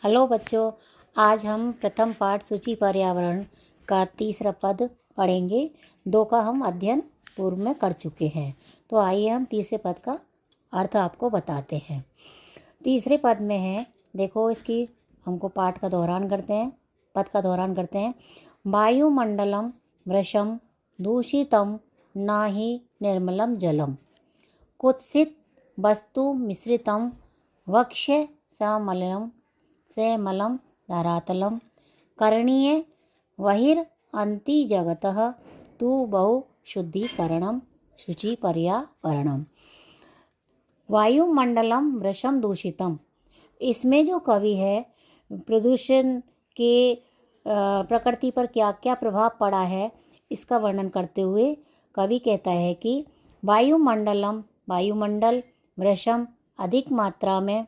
Hello बच्चों, आज हम प्रथम पाठ सूची पर्यावरण का तीसरा पद पढ़ेंगे। 2 का हम अध्ययन पूर्व में कर चुके हैं। तो आइए हम तीसरे पद का अर्थ आपको बताते हैं। तीसरे पद में है, देखो इसकी हमको पाठ का दोहरान करते हैं, पद का दोहरान करते हैं। वायुमंडलम वृषम दूषितम नाहि निर्मलम जलम कुत्सित वस्तु मिश्रितम वक्ष समलम से मलम धरातलम करणीय वहिर अंति जगतः तु बहु शुद्धिकरणम शुचि पर्यावरणम। वायुमंडलम वृषम दूषितम, इसमें जो कवि है प्रदूषण के प्रकृति पर क्या क्या प्रभाव पड़ा है इसका वर्णन करते हुए कवि कहता है कि वायुमंडलम, वायुमंडल, वृषम अधिक मात्रा में,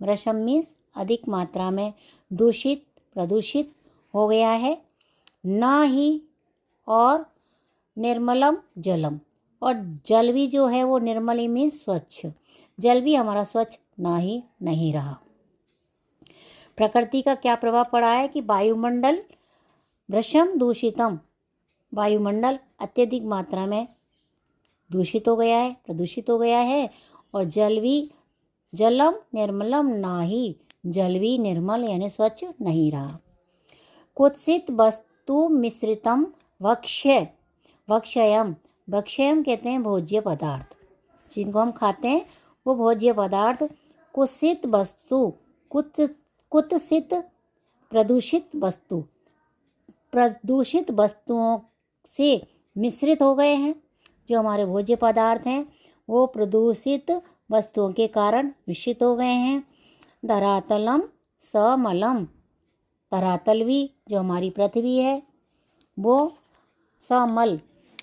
वृषम मीन्स अधिक मात्रा में, दूषित प्रदूषित हो गया है। न ही और निर्मलम जलम, और जल भी जो है वो निर्मल ही मीन्स स्वच्छ, जल भी हमारा स्वच्छ ना ही नहीं रहा। प्रकृति का क्या प्रभाव पड़ा है कि वायुमंडल वृषम दूषितम, वायुमंडल अत्यधिक मात्रा में दूषित हो गया है, प्रदूषित हो गया है। और जल भी, जलम निर्मलम नाही, जल भी निर्मल यानी स्वच्छ नहीं रहा। कुत्सित वस्तु मिश्रितम वक्ष्य, वक्ष्यम, वक्ष्यम कहते हैं भोज्य पदार्थ, जिनको हम खाते हैं वो भोज्य पदार्थ। कुत्सित वस्तु, कुत्सित प्रदूषित वस्तु, प्रदूषित वस्तुओं से मिश्रित हो गए हैं। जो हमारे भोज्य पदार्थ हैं वो प्रदूषित वस्तुओं के कारण मिश्रित हो गए हैं। धरातलम समलम, धरातल भी जो हमारी पृथ्वी है वो समल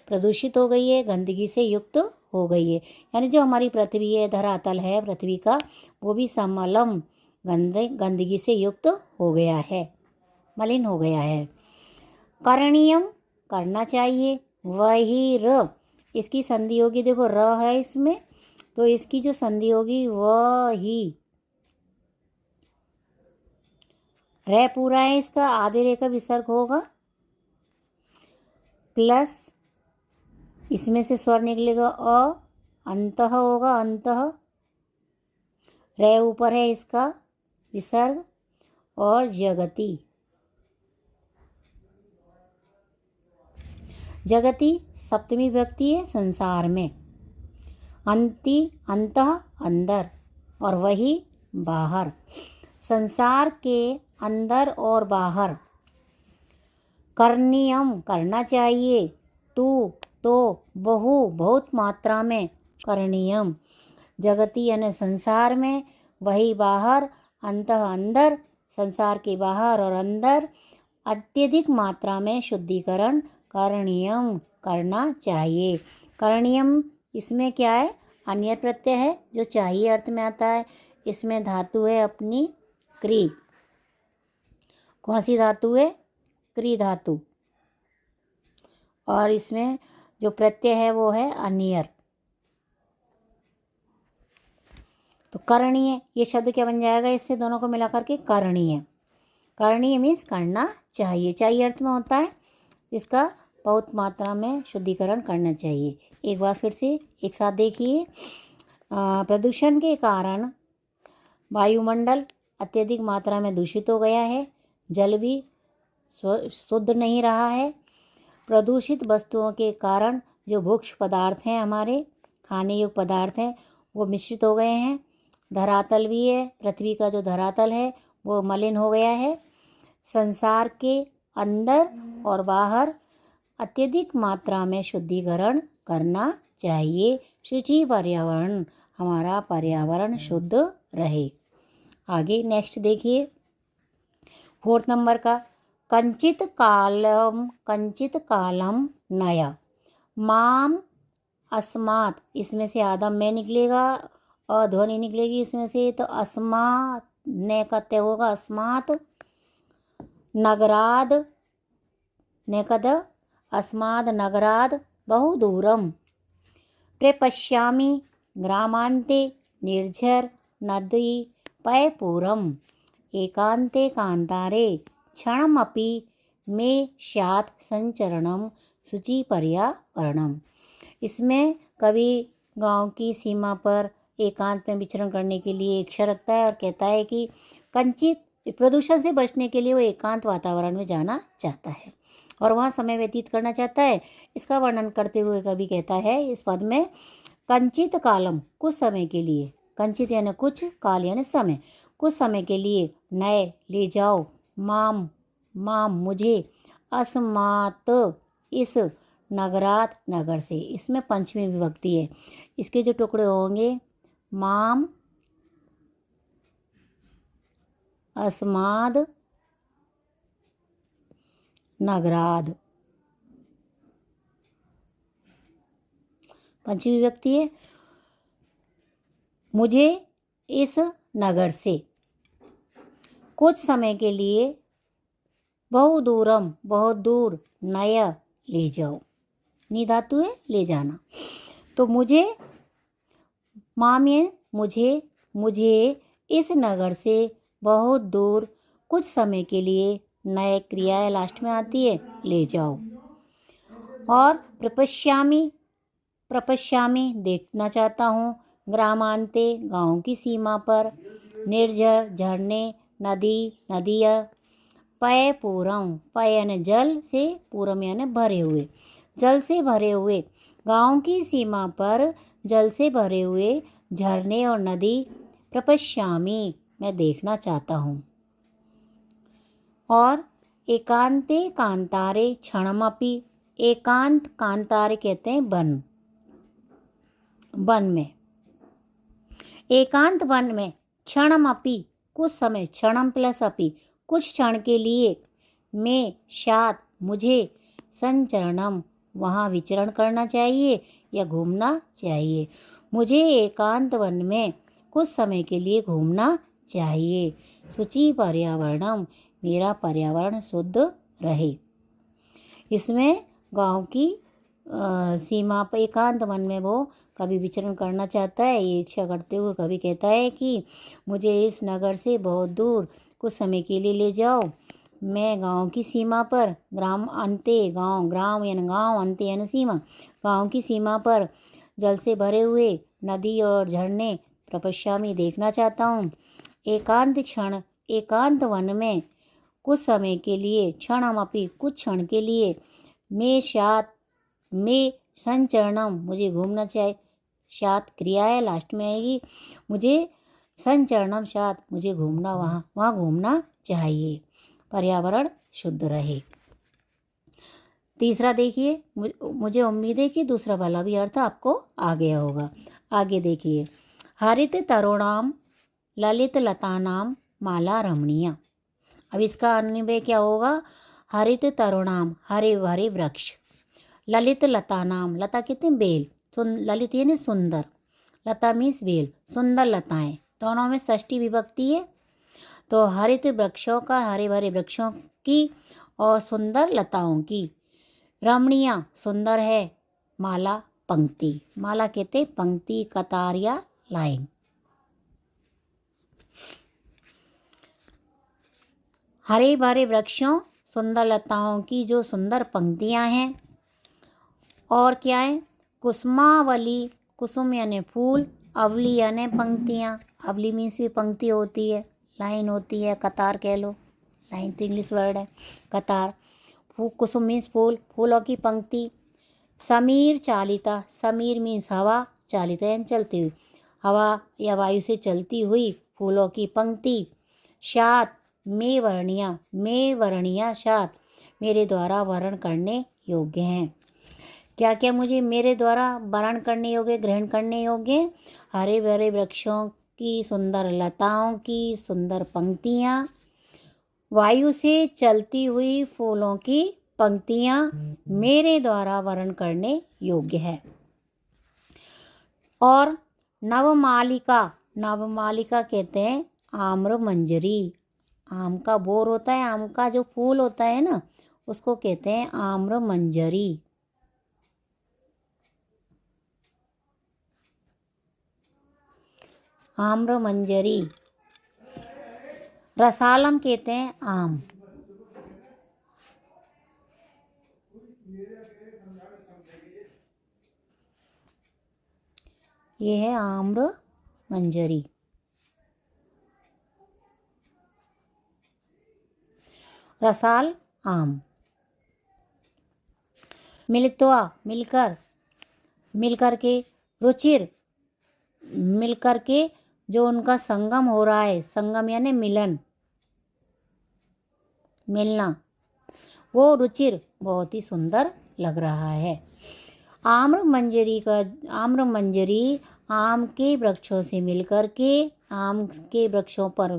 प्रदूषित हो गई है, गंदगी से युक्त हो गई है। यानी जो हमारी पृथ्वी है, धरातल है पृथ्वी का, वो भी समलम गंदगी से युक्त हो गया है, मलिन हो गया है। करणीयम करना चाहिए, वही र, इसकी संधि होगी, देखो र है इसमें, तो इसकी जो संधि होगी वही, रे पूरा है इसका, आधे रे का विसर्ग होगा, प्लस इसमें से स्वर निकलेगा अ, अंतः होगा, अंतः, रे ऊपर है इसका विसर्ग, और जगति, जगति सप्तमी विभक्ति है संसार में, अंति अंतः अंदर और वही बाहर, संसार के अंदर और बाहर। करणीयम करना चाहिए, तू तो बहु बहुत मात्रा में, करणीयम जगति यानी संसार में, वही बाहर, अंतः अंदर, संसार के बाहर और अंदर अत्यधिक मात्रा में शुद्धिकरण करणीयम करना चाहिए। करणीयम इसमें क्या है, अन्य प्रत्यय है जो चाहिए अर्थ में आता है। इसमें धातु है अपनी क्री, कौन सी धातु है, क्री धातु, और इसमें जो प्रत्यय है वो है अनियर। तो करणीय ये शब्द क्या बन जाएगा, इससे दोनों को मिलाकर के करणीय, करणीय मीन्स करना चाहिए, चाहिए अर्थ में होता है, इसका बहुत मात्रा में शुद्धिकरण करना चाहिए। एक बार फिर से एक साथ देखिए। प्रदूषण के कारण वायुमंडल अत्यधिक मात्रा में दूषित हो गया है, जल भी शुद्ध नहीं रहा है। प्रदूषित वस्तुओं के कारण जो भोज्य पदार्थ हैं, हमारे खाने योग्य पदार्थ हैं, वो मिश्रित हो गए हैं। धरातल भी है, पृथ्वी का जो धरातल है वो मलिन हो गया है। संसार के अंदर और बाहर अत्यधिक मात्रा में शुद्धिकरण करना चाहिए, शुचि पर्यावरण, हमारा पर्यावरण शुद्ध रहे। आगे नेक्स्ट देखिए 4 नंबर का, कंचित कालम नया माम अस्मात्, इसमें से आदम में निकलेगा, अध्वनि निकलेगी इसमें से, तो अस्मात् ने कहते होगा अस्मात्, नगराद ने कद, अस्माद नगराद बहु दूरम, प्रपश्यामि ग्रामांते निर्झर नदी पयपूरम, एकांते कांतारे क्षणमपि मे स्यात् संचरणम शुचि पर्यावरणम। इसमें कवि गांव की सीमा पर एकांत में विचरण करने के लिए इच्छा रखता है और कहता है कि कंचित प्रदूषण से बचने के लिए वो एकांत वातावरण में जाना चाहता है और वहाँ समय व्यतीत करना चाहता है। इसका वर्णन करते हुए कवि कहता है इस पद में, कंचित कालम कुछ समय के लिए, कंचित यानी कुछ, काल यानी समय, कुछ समय के लिए नए ले जाओ माम माम मुझे अस्मात् इस नगरात नगर से। इसमें पंचमी विभक्ति है। इसके जो टुकड़े होंगे माम अस्माद नगराद, पंचमी विभक्ति है। मुझे इस नगर से कुछ समय के लिए बहु दूरम बहुत दूर नया ले जाओ, नी धातु है ले जाना। तो मुझे माम ये मुझे इस नगर से बहुत दूर कुछ समय के लिए, नए क्रिया लास्ट में आती है, ले जाओ। और प्रपश्यामी देखना चाहता हूँ, ग्रामांते गांव की सीमा पर, निर्झर झरने, नदी नदियाँ, पय पूरम, पय यानी जल से, पूरम यानी भरे हुए, जल से भरे हुए, गांव की सीमा पर जल से भरे हुए झरने और नदी प्रपश्यामी मैं देखना चाहता हूँ। और एकांते कांतारे क्षणमपि, एकांत कांतारे कहते हैं वन, वन में, एकांत वन में, क्षणमपि कुछ समय, क्षणम प्लस अपि कुछ क्षण के लिए, मैं शात मुझे, संचरणम वहाँ विचरण करना चाहिए या घूमना चाहिए, मुझे एकांत वन में कुछ समय के लिए घूमना चाहिए। शुचि पर्यावरणम मेरा पर्यावरण शुद्ध रहे। इसमें गांव की सीमा पर एकांत वन में वो कवि विचरण करना चाहता है। ये इच्छा करते हुए कवि कहता है कि मुझे इस नगर से बहुत दूर कुछ समय के लिए ले जाओ। मैं गांव की सीमा पर, ग्राम अंते गांव, ग्राम यानी गांव, अंते यानी सीमा, गांव की सीमा पर जल से भरे हुए नदी और झरने प्रपश्यामी देखना चाहता हूँ। एकांत क्षण, एकांत वन में कुछ समय के लिए, क्षणमपि कुछ क्षण के लिए, मैं शात मैं संचरणम मुझे घूमना चाहिए, शात क्रिया है लास्ट में आएगी, मुझे संचरणम शात मुझे घूमना, वहाँ घूमना चाहिए, पर्यावरण शुद्ध रहे। तीसरा देखिए, मुझे उम्मीद है कि दूसरा वाला भी अर्थ आपको आ गया होगा। आगे देखिए, हरित तरुणाम ललित लतानाम माला रमणीय। अब इसका अन्वय क्या होगा, हरित तरुणाम हरे भरे वृक्ष, ललित लतानाम लता कहते हैं बेल, ललित यानी सुंदर, लता मीन्स बेल, सुंदर लताएं, दोनों में षष्ठी विभक्ति है। तो हरित वृक्षों का, हरे भरे वृक्षों की और सुंदर लताओं की, रमणीय सुंदर है, माला पंक्ति, माला कहते पंक्ति, कतार या लाइन। हरे भरे वृक्षों, सुंदर लताओं की जो सुंदर पंक्तियां हैं। और क्या है, कुसुमावली, कुसुम यानी फूल, अवली यानी पंक्तियाँ, अवली मीन्स भी पंक्ति होती है, लाइन होती है, कतार कह लो, लाइन तो इंग्लिश वर्ड है, कतार। कुसुम मीन्स फूल, फूलों की पंक्ति। समीर चालिता, समीर मीन्स हवा, चालिता यानी चलती हुई, हवा या वायु से चलती हुई फूलों की पंक्ति। शात में वर्णिया, में वर्णिया शात मेरे द्वारा वर्ण करने योग्य हैं। क्या क्या मुझे मेरे द्वारा वर्ण करने योग्य, ग्रहण करने योग्य, हरे भरे वृक्षों की, सुंदर लताओं की सुंदर पंक्तियाँ, वायु से चलती हुई फूलों की पंक्तियाँ मेरे द्वारा वर्ण करने योग्य है। और नवमालिका, नवमालिका कहते हैं आम्र मंजरी, आम का बोर होता है, आम का जो फूल होता है ना, उसको कहते हैं आम्र मंजरी। आम्र मंजरी। रसालम कहते हैं आम। ये है आम्र मंजरी। रसाल आम। मिलित्वा मिलकर, मिलकर के। रुचिर मिलकर के, जो उनका संगम हो रहा है, संगम यानी मिलन, मिलना, वो रुचिर बहुत ही सुंदर लग रहा है। आम्र मंजरी का, आम्र मंजरी आम के वृक्षों से मिलकर के, आम के वृक्षों पर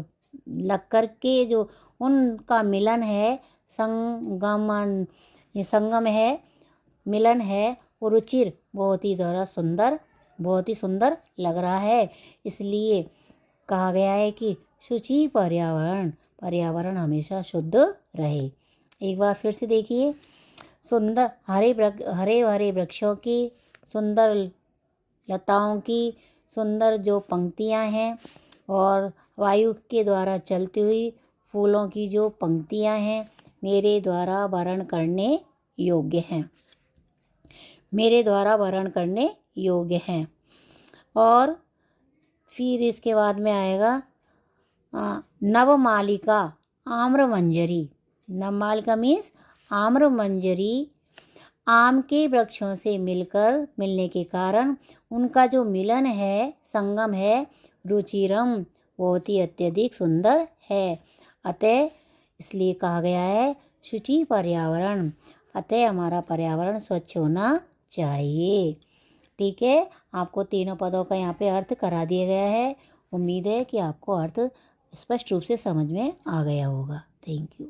लग कर के जो उनका मिलन है, संगमन, ये संगम है, मिलन है, वो रुचिर बहुत ही ज़्यादा सुंदर, बहुत ही सुंदर लग रहा है। इसलिए कहा गया है कि शुचि पर्यावरण, पर्यावरण हमेशा शुद्ध रहे। एक बार फिर से देखिए, सुंदर हरे हरे वृक्षों की, सुंदर लताओं की, सुंदर जो पंक्तियां हैं, और वायु के द्वारा चलती हुई फूलों की जो पंक्तियां हैं, मेरे द्वारा वर्ण करने योग्य हैं, मेरे द्वारा वर्ण करने योग्य हैं। और फिर इसके बाद में आएगा नवमालिका आम्रमंजरी। नवमालिका मीन्स आम्रमंजरी, आम के वृक्षों से मिलने के कारण उनका जो मिलन है, संगम है, रुचिरम बहुत ही अत्यधिक सुंदर है। अतः इसलिए कहा गया है शुचि पर्यावरण, अतः हमारा पर्यावरण स्वच्छ होना चाहिए। ठीक है, आपको तीनों पदों का यहाँ पे अर्थ करा दिया गया है। उम्मीद है कि आपको अर्थ स्पष्ट रूप से समझ में आ गया होगा। Thank you.